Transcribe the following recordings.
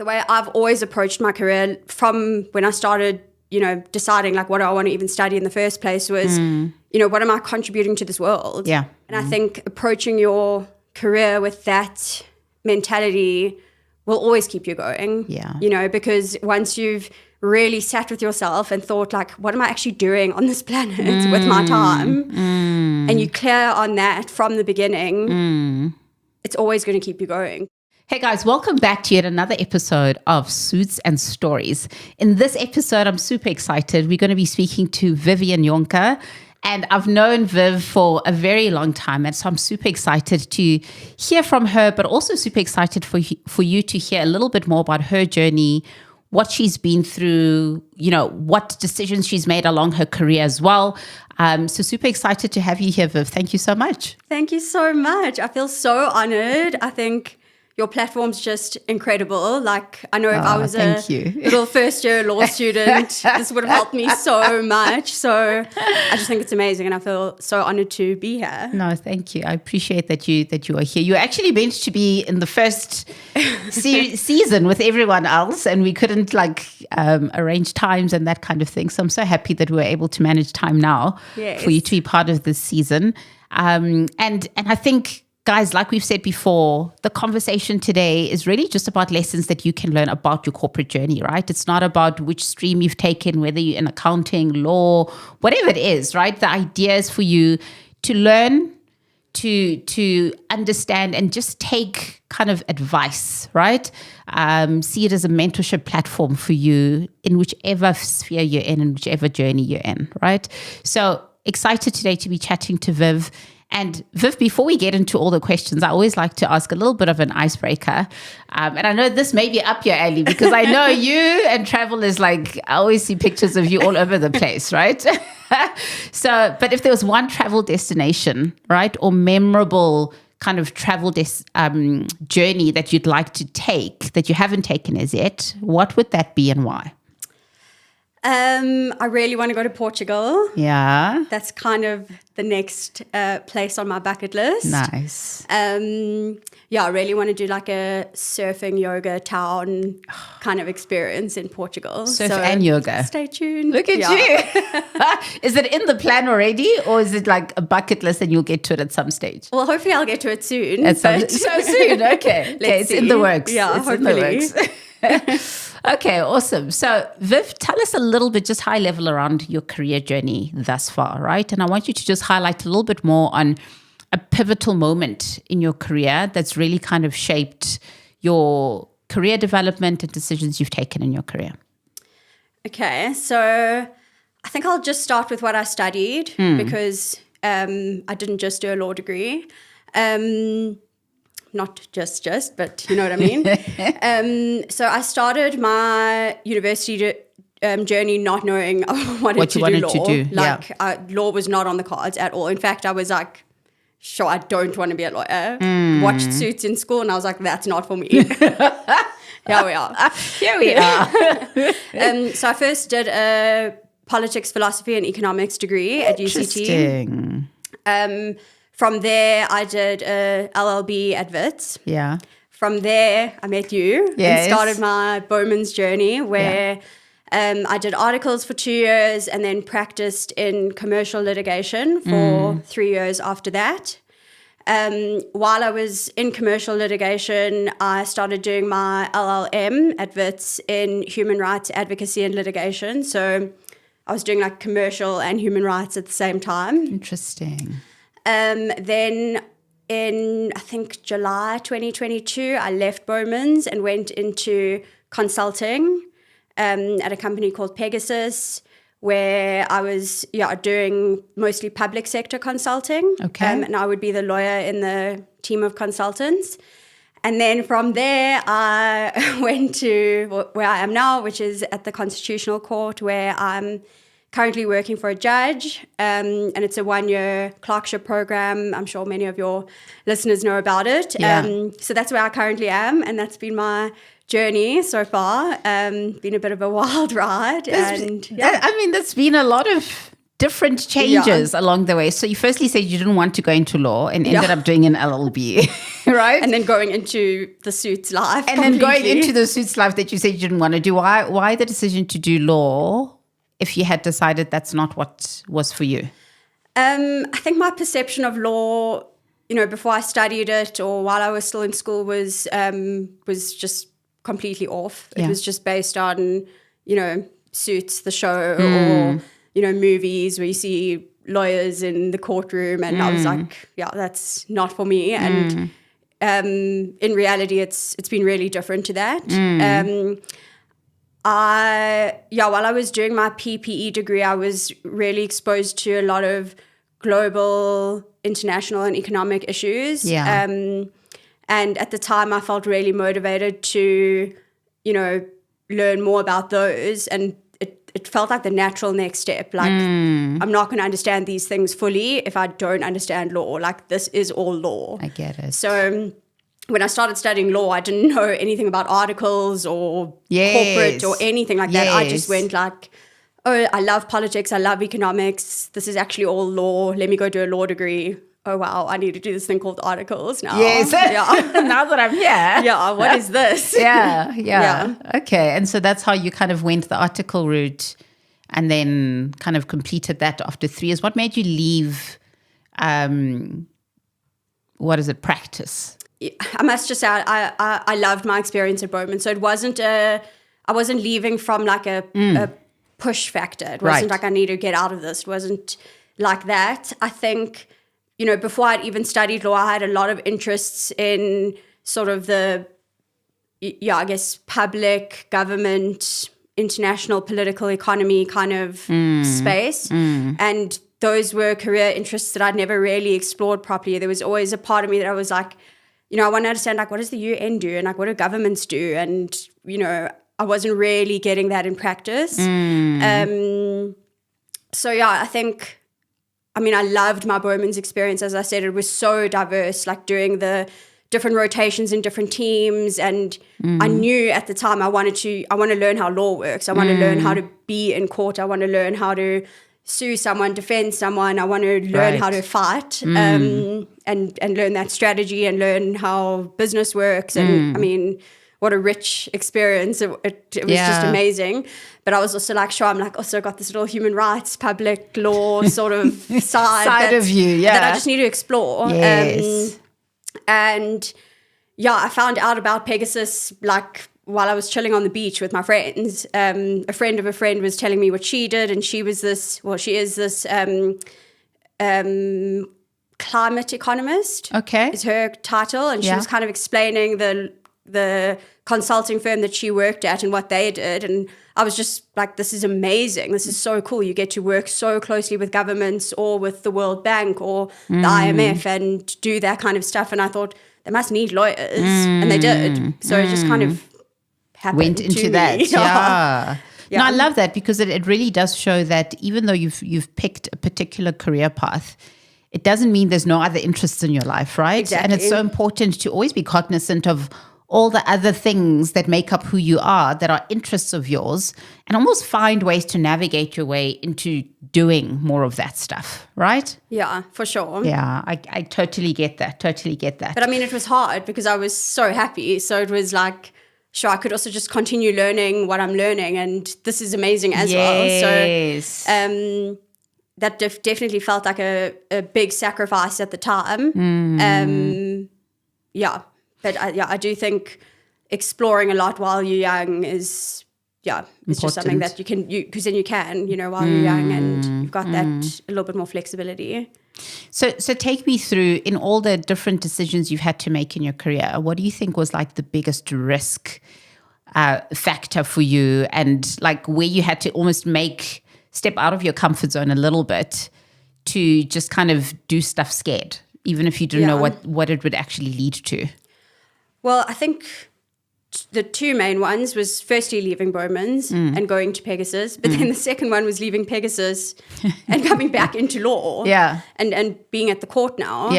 the way I've always approached my career from when I started, deciding like what I want to even study in the first place was, what am I contributing to this world? Yeah. And I think approaching your career with that mentality will always keep you going. Yeah. Because once you've really sat with yourself and thought like, what am I actually doing on this planet with my time? And you're clear on that from the beginning, it's always going to keep you going. Hey guys, welcome back to yet another episode of Suits and Stories. In this episode, I'm super excited. We're going to be speaking to Vivienne Jonker. And I've known Viv for a very long time. And so I'm super excited to hear from her, but also super excited for you to hear a little bit more about her journey, what she's been through, what decisions she's made along her career as well. So super excited to have you here, Viv. Thank you so much. Thank you so much. I feel so honored. I think your platform's just incredible. Like, I know if I was a little first-year law student, this would have helped me so much. So I just think it's amazing, and I feel so honored to be here. No, thank you. I appreciate that you are here. You were actually meant to be in the first season with everyone else, and we couldn't arrange times and that kind of thing. So I'm so happy that we were able to manage time now for you to be part of this season. And I think, guys, like we've said before, the conversation today is really just about lessons that you can learn about your corporate journey, right? It's not about which stream you've taken, whether you're in accounting, law, whatever it is, right? The idea is for you to learn, to understand, and just take kind of advice, right? See it as a mentorship platform for you in whichever sphere you're in whichever journey you're in, right? So excited today to be chatting to Viv. And Viv, before we get into all the questions, I always like to ask a little bit of an icebreaker. And I know this may be up your alley because I know you and travel is like, I always see pictures of you all over the place, right? But if there was one travel destination, right, or memorable kind of travel journey that you'd like to take that you haven't taken as yet, what would that be and why? I really want to go to Portugal. Yeah. That's kind of the next place on my bucket list. Nice. I really want to do like a surfing yoga town kind of experience in Portugal. Surf and yoga. Stay tuned. Look at you. Is it in the plan already, or is it like a bucket list and you'll get to it at some stage? Well, hopefully I'll get to it soon. So soon, okay. It's in the works. Yeah, it's hopefully. In the works. Okay, awesome. So Viv, tell us a little bit, just high level around your career journey thus far, right? And I want you to just highlight a little bit more on a pivotal moment in your career that's really kind of shaped your career development and decisions you've taken in your career. Okay, so I think I'll just start with what I studied because I didn't just do a law degree. Not just, but you know what I mean. So I started my university journey not knowing I wanted to do law. Law was not on the cards at all. In fact, I was like, sure, I don't want to be a lawyer. Watched Suits in school and I was like, that's not for me. Here we are. So I first did a politics, philosophy and economics degree at UCT. From there, I did a LLB at Wits. Yeah. From there, I met you and started my Bowman's journey where I did articles for 2 years and then practiced in commercial litigation for 3 years after that. While I was in commercial litigation, I started doing my LLM at Wits in human rights advocacy and litigation. So I was doing like commercial and human rights at the same time. Interesting. Then in, I think, July 2022, I left Bowman's and went into consulting at a company called Pegasus, where I was doing mostly public sector consulting. Okay. And I would be the lawyer in the team of consultants. And then from there, I went to where I am now, which is at the Constitutional Court, where I'm currently working for a judge, and it's a 1-year clerkship program. I'm sure many of your listeners know about it. So that's where I currently am, and that's been my journey so far. Been a bit of a wild ride. That's been a lot of different changes along the way. So you firstly said you didn't want to go into law and ended up doing an LLB, right? And then going into the suits life. And then going into the suits life that you said you didn't want to do. Why the decision to do law if you had decided that's not what was for you? I think my perception of law, before I studied it or while I was still in school was just completely off. It was just based on, Suits, the show, or movies where you see lawyers in the courtroom, and I was like, that's not for me. And in reality, it's been really different to that. While I was doing my PPE degree, I was really exposed to a lot of global, international, and economic issues. And at the time, I felt really motivated to, learn more about those, and it felt like the natural next step. Like, I'm not going to understand these things fully if I don't understand law. Like, this is all law. I get it. So when I started studying law, I didn't know anything about articles or corporate or anything like that. I just went like, oh, I love politics. I love economics. This is actually all law. Let me go do a law degree. Oh, wow, I need to do this thing called articles now. Yes. Now that I'm here. Yeah, what is this? Yeah. Okay. And so that's how you kind of went the article route and then kind of completed that after 3 years. What made you leave, practice? I must just say, I loved my experience at Bowman. So it wasn't I wasn't leaving from like a push factor. It wasn't like I need to get out of this. It wasn't like that. I think, before I'd even studied law, I had a lot of interests in sort of the, public, government, international political economy kind of space. And those were career interests that I'd never really explored properly. There was always a part of me that I was like, I want to understand, like, what does the UN do? And, like, what do governments do? And, I wasn't really getting that in practice. I think, I loved my Bowman's experience. As I said, it was so diverse, like doing the different rotations in different teams. And I knew at the time I want to learn how law works. I want to learn how to be in court. I want to learn how to sue someone, defend someone. I want to learn how to fight and learn that strategy and learn how business works. And what a rich experience. It was just amazing. But I was also like, also got this little human rights, public law sort of side of you, that I just need to explore. Yes. I found out about Pegasus like while I was chilling on the beach with my friends. A friend of a friend was telling me what she did, and she is this climate economist. Okay. Is her title, and she was kind of explaining the consulting firm that she worked at and what they did, and I was just like, this is amazing. This is so cool. You get to work so closely with governments or with the World Bank or the IMF and do that kind of stuff. And I thought, they must need lawyers, and they did. So it just kind of happened. Went into that. Yeah. No, I love that, because it really does show that even though you've picked a particular career path, it doesn't mean there's no other interests in your life, right? Exactly. And it's so important to always be cognizant of all the other things that make up who you are, that are interests of yours, and almost find ways to navigate your way into doing more of that stuff, right? Yeah, for sure. Yeah, I totally get that. But it was hard because I was so happy. So it was like, sure, I could also just continue learning what I'm learning, and this is amazing as well. So that definitely felt like a big sacrifice at the time. But I do think exploring a lot while you're young is it's just something that you can, because then you can, while you're young, and you've got that a little bit more flexibility. So take me through, in all the different decisions you've had to make in your career, what do you think was like the biggest risk factor for you, and like where you had to almost step out of your comfort zone a little bit to just kind of do stuff scared, even if you didn't know what it would actually lead to? Well, I think the two main ones was firstly leaving Bowman's and going to Pegasus, but then the second one was leaving Pegasus and coming back into law. And being at the court now.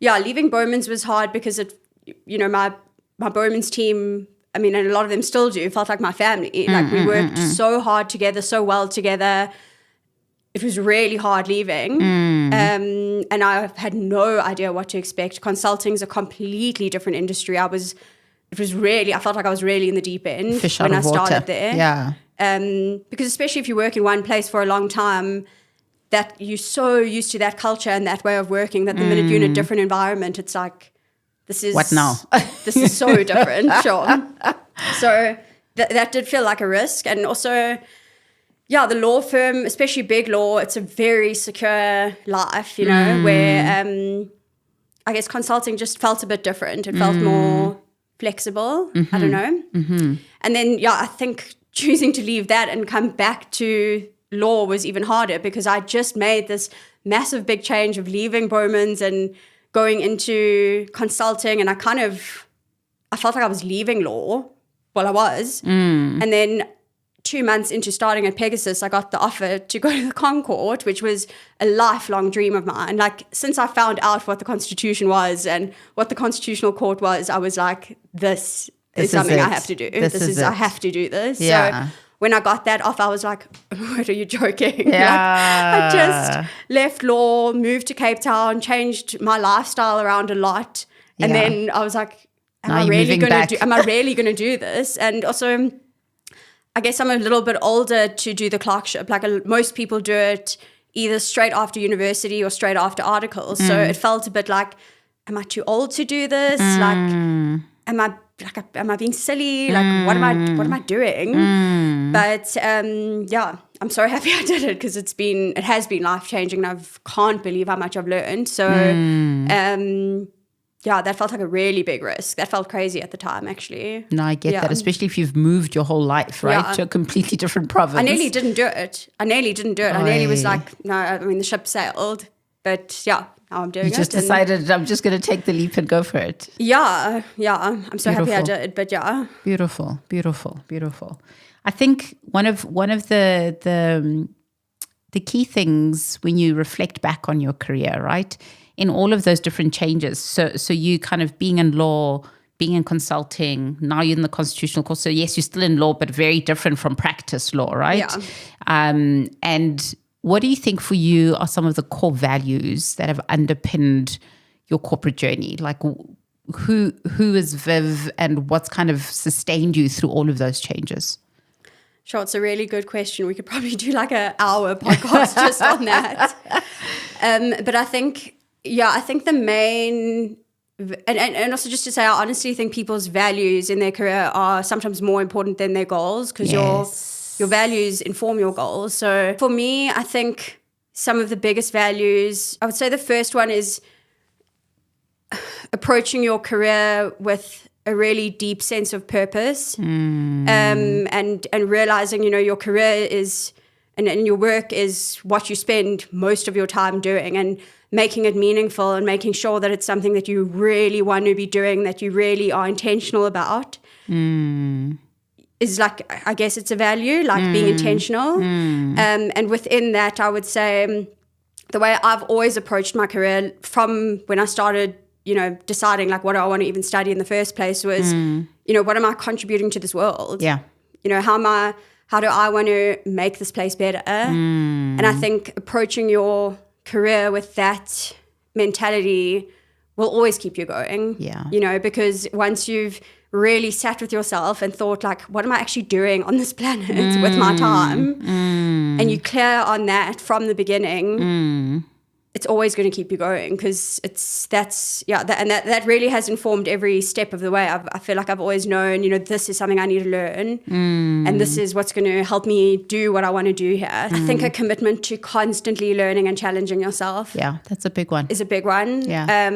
Leaving Bowman's was hard because my Bowman's team, and a lot of them still do, felt like my family. Like we worked so hard together, so well together. it was really hard leaving. And I had no idea what to expect. Consulting is a completely different industry. I felt like I was really in the deep end when I started there. Yeah. Because especially if you work in one place for a long time, that you're so used to that culture and that way of working that the minute you're in a different environment, it's like, this is... What now? This is so different, sure. So that did feel like a risk. And also, yeah, the law firm, especially big law, it's a very secure life, you know, where I guess consulting just felt a bit different. It felt more flexible. I don't know. And then, yeah, I think choosing to leave that and come back to law was even harder because I just made this massive big change of leaving Bowman's and going into consulting, and I felt like I was leaving law. Well, I was. And then 2 months into starting at Pegasus, I got the offer to go to the Concord, which was a lifelong dream of mine. Like, since I found out what the Constitution was and what the Constitutional Court was, I was like, this is something I have to do. I have to do this. Yeah. So when I got that offer, I was like, what are you joking? Yeah. Like, I just left law, moved to Cape Town, changed my lifestyle around a lot. And then I was like, am I really going to do this? And also, I guess I'm a little bit older to do the clerkship. Like most people do it either straight after university or straight after articles. So it felt a bit like, am I too old to do this? Like, am I being silly? Like, what am I doing? But yeah, I'm so happy I did it because it has been life-changing, and I can't believe how much I've learned. So yeah, that felt like a really big risk. That felt crazy at the time, actually. No, I get that, especially if you've moved your whole life, right, to a completely different province. I nearly didn't do it. I nearly was like, no, I mean, the ship sailed. But yeah, now I'm doing it. You just decided, I'm just going to take the leap and go for it. Yeah. I'm so happy I did, but yeah. Beautiful. I think one of the key things when you reflect back on your career, right, in all of those different changes. So you kind of being in law, being in consulting, now you're in the constitutional course. So yes, you're still in law, but very different from practice law, right? Yeah. And what do you think for you are some of the core values that have underpinned your corporate journey? Like who is Viv and what's kind of sustained you through all of those changes? Sure, it's a really good question. We could probably do like an hour podcast just on that. But I think the main, and also just to say, I honestly think people's values in their career are sometimes more important than their goals because your values inform your goals. So for me, I think some of the biggest values, I would say the first one is approaching your career with a really deep sense of purpose and realizing, your career is, and your work is what you spend most of your time doing, and making it meaningful and making sure that it's something that you really want to be doing, that you really are intentional about. Is like, I guess it's a value, like being intentional. And within that, I would say the way I've always approached my career from when I started, deciding like what do I want to even study in the first place was, what am I contributing to this world? Yeah. How do I want to make this place better? And I think approaching your career with that mentality will always keep you going. Yeah. Because once you've really sat with yourself and thought like, what am I actually doing on this planet with my time? And you're clear on that from the beginning, it's always going to keep you going because that really has informed every step of the way. I feel like I've always known, this is something I need to learn and this is what's going to help me do what I want to do here. I think a commitment to constantly learning and challenging yourself. Yeah, that's a big one. Is a big one. Yeah.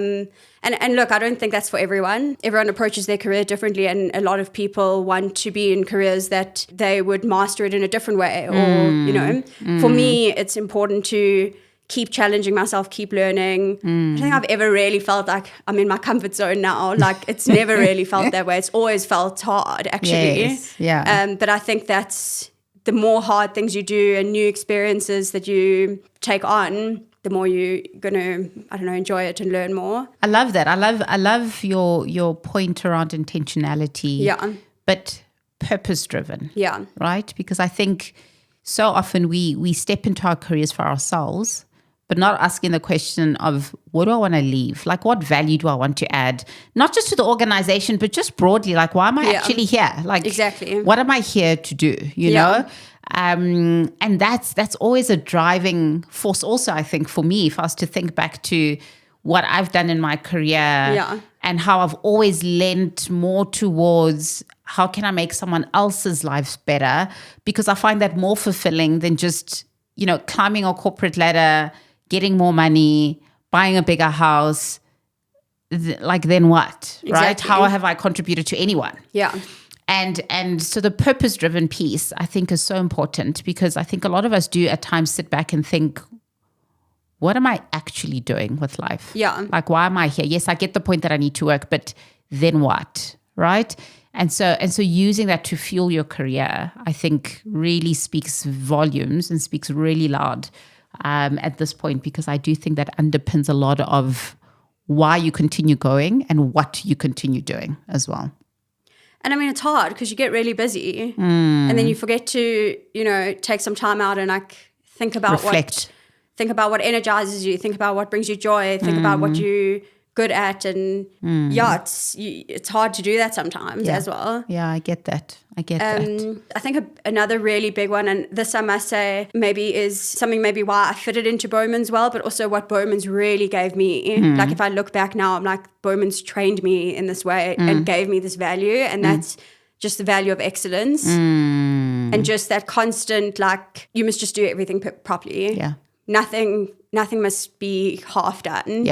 And look, I don't think that's for everyone. Everyone approaches their career differently, and a lot of people want to be in careers that they would master it in a different way. Or, for me, it's important to keep challenging myself, keep learning. I don't think I've ever really felt like I'm in my comfort zone now. Like, it's never really felt that way. It's always felt hard, actually. Yes. Yeah. But I think that's the more hard things you do and new experiences that you take on, the more you're going to, enjoy it and learn more. I love that. I love your point around intentionality. Yeah. But purpose-driven. Yeah. Right? Because I think so often we step into our careers for ourselves, but not asking the question of, what do I want to leave? Like, what value do I want to add? Not just to the organization, but just broadly, like, why am I actually here? Like, exactly, what am I here to do? You know? And that's always a driving force also, I think, for me, if I was to think back to what I've done in my career and how I've always lent more towards how can I make someone else's lives better? Because I find that more fulfilling than just, climbing a corporate ladder, getting more money, buying a bigger house. Then what, right? How have I contributed to anyone? Yeah. And so the purpose-driven piece, I think, is so important, because I think a lot of us do at times sit back and think, what am I actually doing with life? Yeah. Like, why am I here? Yes, I get the point that I need to work, but then what, right? And so using that to fuel your career, I think, really speaks volumes and speaks really loud at this point, because I do think that underpins a lot of why you continue going and what you continue doing as well. And I mean, it's hard because you get really busy and then you forget to, take some time out and think about reflect. Think about what energizes you, think about what brings you joy, think about what you're good at. And it's hard to do that sometimes as well. Yeah, I get that. I think another really big one, and this I must say maybe is something maybe why I fitted into Bowman's well, but also what Bowman's really gave me. Like, if I look back now, I'm like, Bowman's trained me in this way and gave me this value, and that's just the value of excellence and just that constant, like, you must just do everything properly. Yeah. Nothing must be half done,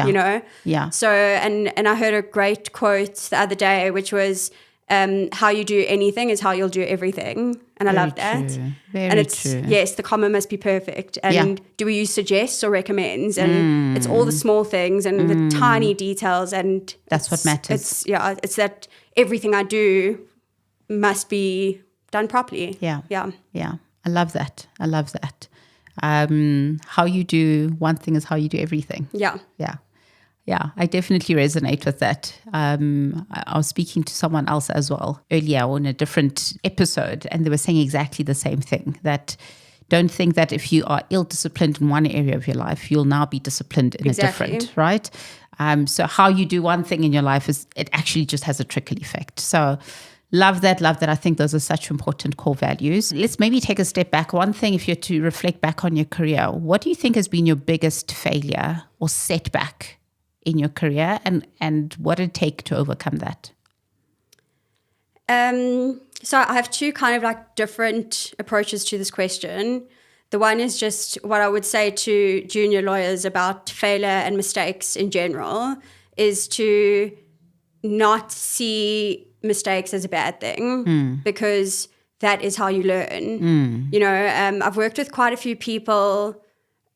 Yeah. So, and I heard a great quote the other day, which was, how you do anything is how you'll do everything. And I love that. Very it's true. Yes, the comma must be perfect. And do we use suggests or recommends? And it's all the small things and the tiny details, and that's what matters. It's that everything I do must be done properly. Yeah. I love that. How you do one thing is how you do everything. Yeah, I definitely resonate with that. I was speaking to someone else as well earlier on a different episode, and they were saying exactly the same thing, that don't think that if you are ill-disciplined in one area of your life, you'll now be disciplined in a different, right? So how you do one thing in your life it actually just has a trickle effect. So love that. I think those are such important core values. Let's maybe take a step back. One thing, if you're to reflect back on your career, what do you think has been your biggest failure or setback in your career, and what did it take to overcome that? So I have two kind of like different approaches to this question. The one is just what I would say to junior lawyers about failure and mistakes in general is to not see mistakes as a bad thing, because that is how you learn. I've worked with quite a few people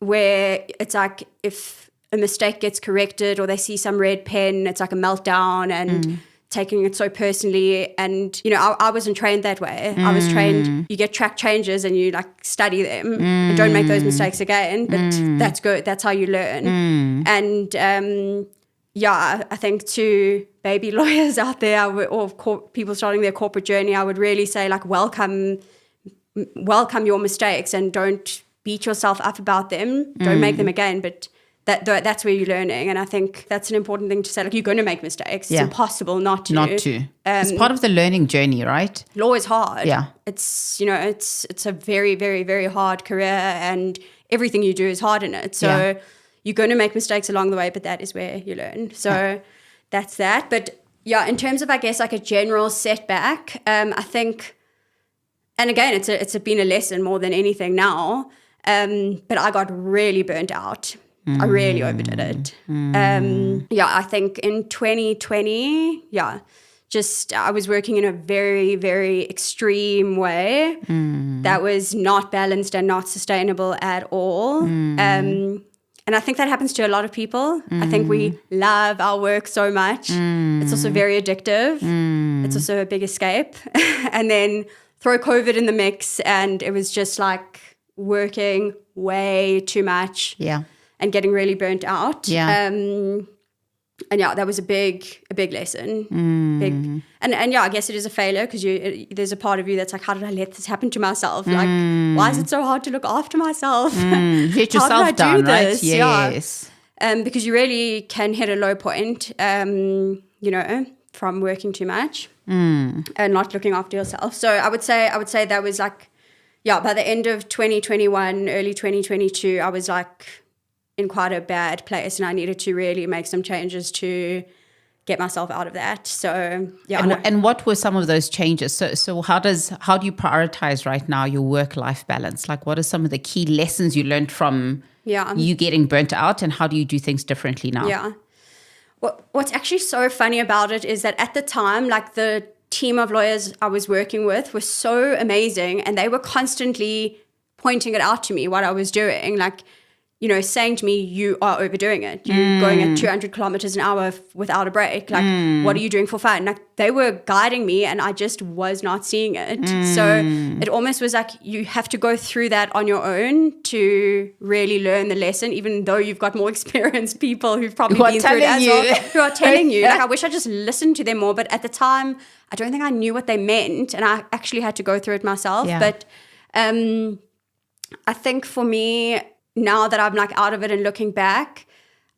where it's like, if a mistake gets corrected or they see some red pen, it's like a meltdown and taking it so personally. And, I wasn't trained that way. I was trained, you get track changes and you like study them and don't make those mistakes again. But that's good. That's how you learn. And I think to baby lawyers out there or people starting their corporate journey, I would really say, like, welcome your mistakes and don't beat yourself up about them. Don't make them again. But that's where you're learning. And I think that's an important thing to say. Like, you're going to make mistakes. It's impossible not to. It's part of the learning journey, right? Law is hard. Yeah. It's, it's a very, very, very hard career, and everything you do is hard in it. So you're going to make mistakes along the way, but that is where you learn. So that's that. But in terms of, I guess, like a general setback, I think, and again, it's been a lesson more than anything now, but I got really burnt out. I really overdid it. I think in 2020, I was working in a very, very extreme way that was not balanced and not sustainable at all. And I think that happens to a lot of people. I think we love our work so much. It's also very addictive. It's also a big escape. And then throw COVID in the mix, and it was just like working way too much. Yeah. And getting really burnt out. Yeah. yeah, that was a big lesson. Big, and yeah, I guess it is a failure because there's a part of you that's like, how did I let this happen to myself? Like, why is it so hard to look after myself? Let yourself down, right? Yes. Yeah. Because you really can hit a low point, from working too much and not looking after yourself. So I would say that was like, yeah, by the end of 2021, early 2022, I was like in quite a bad place, and I needed to really make some changes to get myself out of that. So yeah. And what were some of those changes? So how do you prioritize right now your work-life balance? Like, what are some of the key lessons you learned from you getting burnt out, and how do you do things differently now? Yeah. What's actually so funny about it is that at the time, like the team of lawyers I was working with was so amazing, and they were constantly pointing it out to me what I was doing, like, saying to me, you are overdoing it. You're going at 200 kilometers an hour without a break. Like, what are you doing for fun? Like, they were guiding me, and I just was not seeing it. So it almost was like you have to go through that on your own to really learn the lesson, even though you've got more experienced people who've probably been through it as well, who are telling you. Like, I wish I just listened to them more. But at the time, I don't think I knew what they meant, and I actually had to go through it myself. Yeah. But I think for me, now that I'm like out of it and looking back,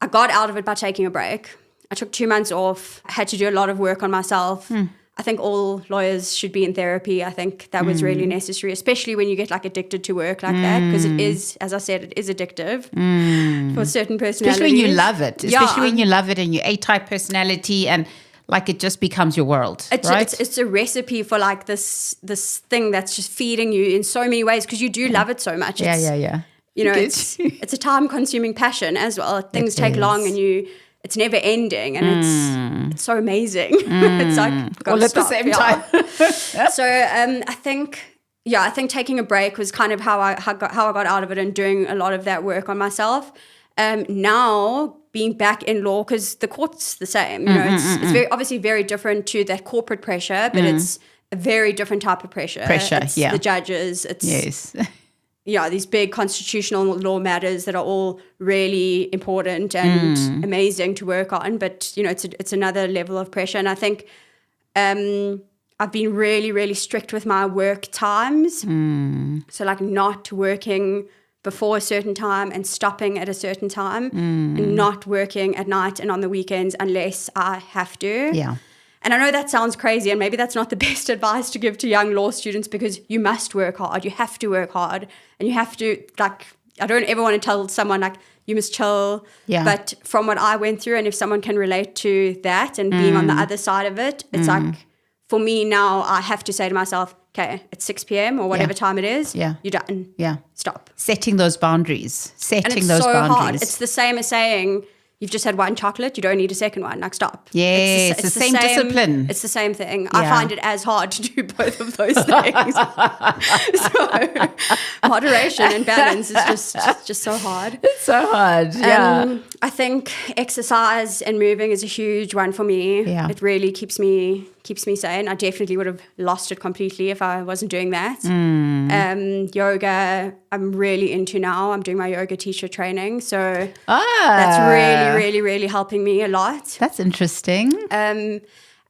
I got out of it by taking a break. I took 2 months off. I had to do a lot of work on myself. I think all lawyers should be in therapy. I think that was really necessary, especially when you get like addicted to work like that, because it is, as I said, it is addictive for certain personalities. Especially when you love it. Especially when you love it and you're A-type personality, and like it just becomes your world, right? It's a recipe for like this thing that's just feeding you in so many ways, because you do love it so much. Yeah. It's a time-consuming passion as well. Things take long, and it's never ending, and it's so amazing. It's like all at the same time. So I think taking a break was kind of how I got out of it, and doing a lot of that work on myself. Now being back in law, because the court's the same, it's very obviously very different to that corporate pressure, but it's a very different type of pressure. It's the judges. It's these big constitutional law matters that are all really important and amazing to work on. But, it's another level of pressure. And I think I've been really, really strict with my work times. So like not working before a certain time and stopping at a certain time, and not working at night and on the weekends unless I have to. Yeah. And I know that sounds crazy, and maybe that's not the best advice to give to young law students, because you must work hard. You have to work hard, and you have to, like, I don't ever want to tell someone, like, you must chill. Yeah. But from what I went through, and if someone can relate to that and being on the other side of it, it's like, for me now, I have to say to myself, okay, it's 6 p.m. or whatever time it is, you're done. Yeah. Stop. Setting those boundaries. And it's so hard. It's the same as saying, you've just had one chocolate, you don't need a second one. Like, stop. Yes, it's the same discipline. It's the same thing. I find it as hard to do both of those things. So moderation and balance is just so hard. It's so hard, yeah. I think exercise and moving is a huge one for me. Yeah. It really keeps me sane. I definitely would have lost it completely if I wasn't doing that. Yoga, I'm really into now. I'm doing my yoga teacher training. So that's really, really, really helping me a lot. That's interesting. And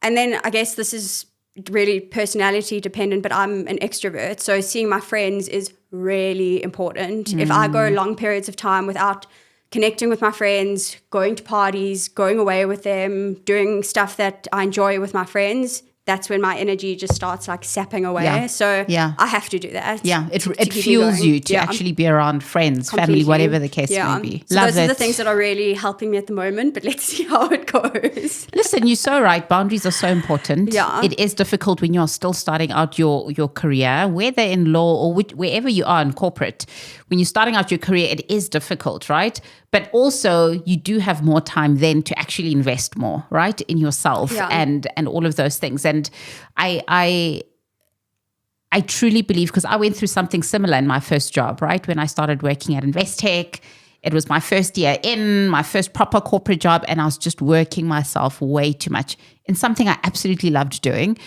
then I guess this is really personality dependent, but I'm an extrovert. So seeing my friends is really important. If I go long periods of time without connecting with my friends, going to parties, going away with them, doing stuff that I enjoy with my friends, that's when my energy just starts like sapping away. Yeah. So I have to do that. Yeah, it fuels you to actually be around friends, family, whatever the case may be. So those are the things that are really helping me at the moment, but let's see how it goes. Listen, you're so right. Boundaries are so important. Yeah. It is difficult when you're still starting out your career, whether in law or wherever you are in corporate. When you're starting out your career, it is difficult, right? But also you do have more time then to actually invest more, right, in yourself and all of those things. And I truly believe, because I went through something similar in my first job, right? When I started working at Investec, it was my first year in, my first proper corporate job, and I was just working myself way too much in something I absolutely loved doing.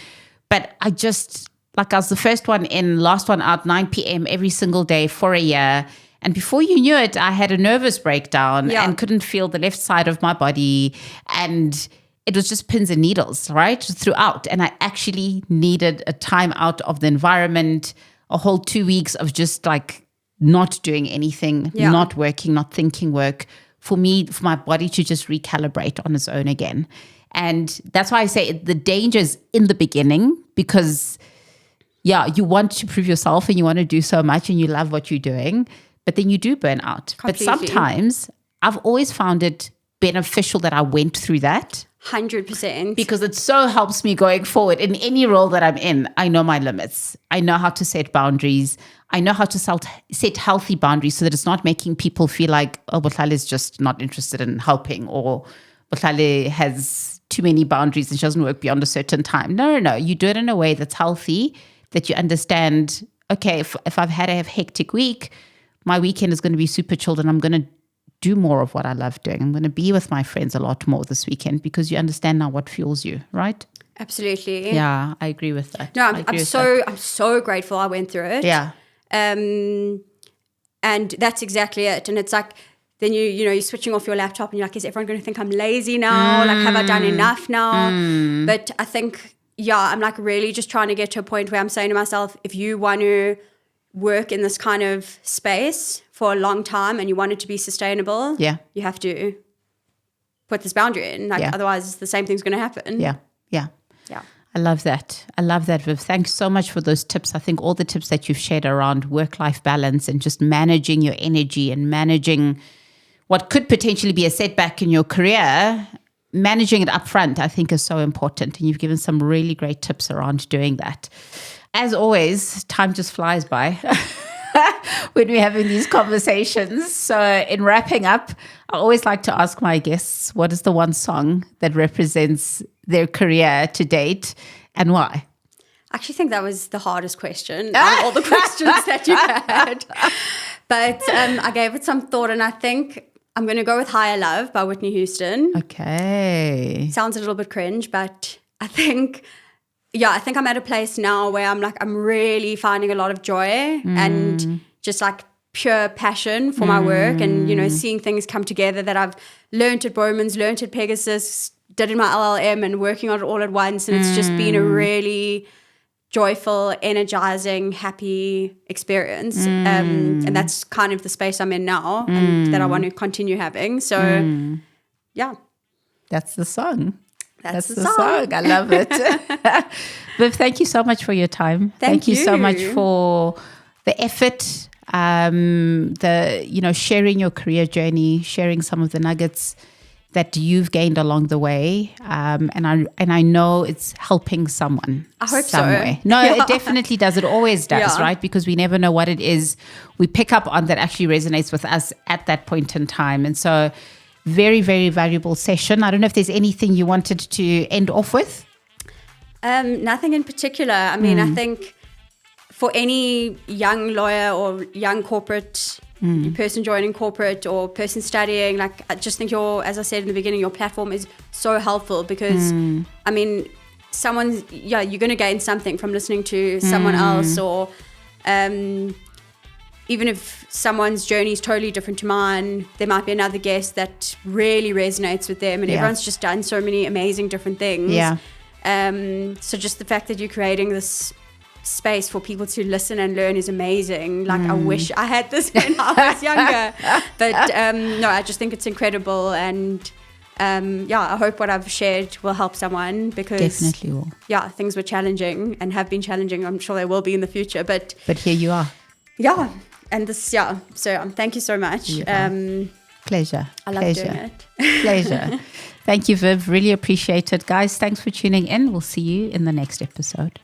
But I was the first one in, last one out, 9 p.m. every single day for a year. And before you knew it, I had a nervous breakdown and couldn't feel the left side of my body. And it was just pins and needles, right, throughout. And I actually needed a time out of the environment, a whole 2 weeks of just like not doing anything, not working, not thinking work, for my body to just recalibrate on its own again. And that's why I say the danger is in the beginning, because you want to prove yourself and you want to do so much and you love what you're doing, but then you do burn out. Completely. But sometimes I've always found it beneficial that I went through that. 100%. Because it so helps me going forward in any role that I'm in. I know my limits. I know how to set boundaries. I know how to set healthy boundaries so that it's not making people feel like, oh, Bohlale is just not interested in helping, or Bohlale has too many boundaries and she doesn't work beyond a certain time. No. You do it in a way that's healthy, that you understand, okay, if I've had a hectic week, my weekend is going to be super chilled and I'm going to do more of what I love doing. I'm going to be with my friends a lot more this weekend, because you understand now what fuels you, right? Absolutely. Yeah, I agree with that. No, I'm so grateful I went through it. Yeah. And that's exactly it. And it's like, then you're switching off your laptop and you're like, is everyone going to think I'm lazy now? Like, have I done enough now? But I think, I'm like really just trying to get to a point where I'm saying to myself, if you want to work in this kind of space for a long time and you want it to be sustainable, you have to put this boundary in. Like, otherwise the same thing's going to happen. Yeah. I love that. Viv. Thanks so much for those tips. I think all the tips that you've shared around work-life balance and just managing your energy and managing what could potentially be a setback in your career, managing it up front, I think is so important. And you've given some really great tips around doing that. As always, time just flies by when we're having these conversations. So in wrapping up, I always like to ask my guests, what is the one song that represents their career to date and why? I actually think that was the hardest question out of all the questions that you had. But I gave it some thought, and I think I'm going to go with Higher Love by Whitney Houston. Okay. Sounds a little bit cringe, but I think I'm at a place now where I'm really finding a lot of joy and just like pure passion for my work, and, seeing things come together that I've learned at Bowman's, learned at Pegasus, did in my LLM, and working on it all at once. And it's just been a really joyful, energizing, happy experience. And that's kind of the space I'm in now and that I want to continue having. So, That's the song. That's the song. I love it. Viv, thank you so much for your time. Thank you so much for the effort, sharing your career journey, sharing some of the nuggets that you've gained along the way. And I know it's helping someone. I hope somewhere. so. No, it definitely does. It always does, right? Because we never know what it is we pick up on that actually resonates with us at that point in time. And so very, very valuable session. I don't know if there's anything you wanted to end off with. Nothing in particular. I mean, I think for any young lawyer or young corporate person joining corporate or person studying, like, I just think as I said in the beginning, your platform is so helpful because, I mean, you're going to gain something from listening to someone else, or even if someone's journey is totally different to mine, there might be another guest that really resonates with them, and everyone's just done so many amazing different things. So just the fact that you're creating this space for people to listen and learn is amazing. Like, I wish I had this when I was younger. But no, I just think it's incredible, and I hope what I've shared will help someone, because definitely will. Things were challenging and have been challenging. I'm sure they will be in the future, but here you are. And this so thank you so much. Pleasure. I love doing it. Pleasure. Thank you, Viv. Really appreciate it. Guys, thanks for tuning in. We'll see you in the next episode.